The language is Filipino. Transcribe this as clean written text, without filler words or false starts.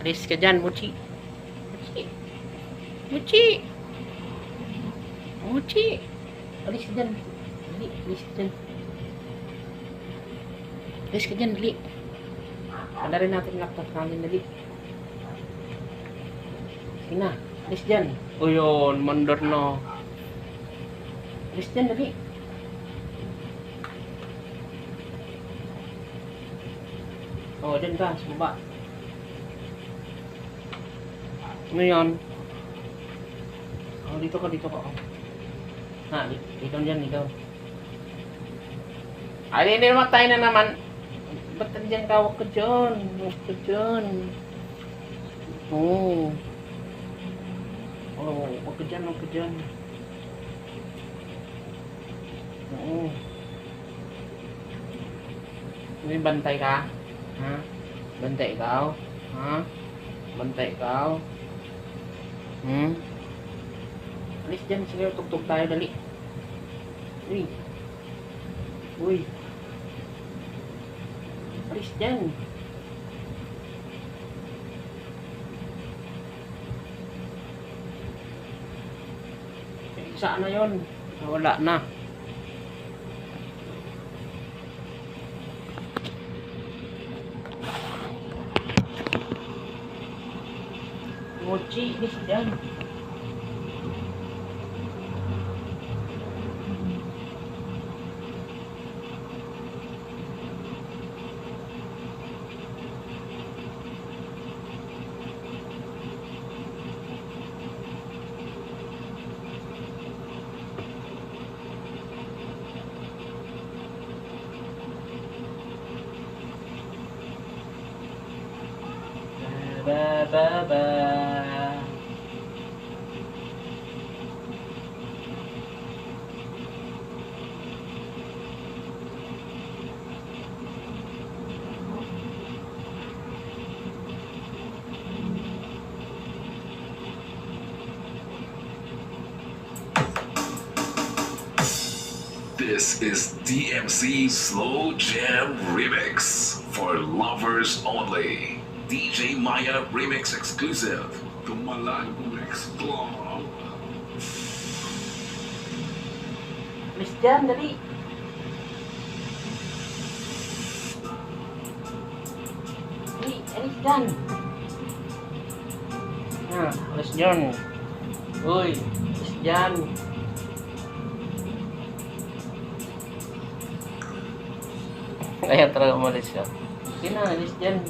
Alis ka dyan, Muchi. Muchi. Muchi. Muchi. Alis ka dyan. Dali, alis ka dyan. Alis ka dyan, dali. Pala rin natin laptop namin, dali. Sige na, alis dyan. O yun, mandar na. Alis dyan, dali. O, dyan ka, sa baba. Ano yun? Oh, dito ka, dito ka. Oh. Ha, dito dyan, dito. Ay, hindi naman tayo na naman. Ba't dyan ka? Huwag ka dyan. Huwag ka dyan. Oo. Oh, huwag ka dyan, huwag ka dyan. Oo. May bantay ka? Ha? Bantay ikaw? Ha? Bantay ikaw? Alis dyan, sige, tugtog tayo, dali. Uy. Uy. Alis dyan. Saan na yun? Wala na. Mochi, alis dyan. Ba ba ba. This is DMC Slow Jam Remix for lovers only. DJ Maya Remix exclusive. The Malang Remix Club. Alis dyan, dali. Dali, alis dyan. Alis dyan. Uy, alis dyan. Kaya talaga umalis ka. Sige na, alis dyan.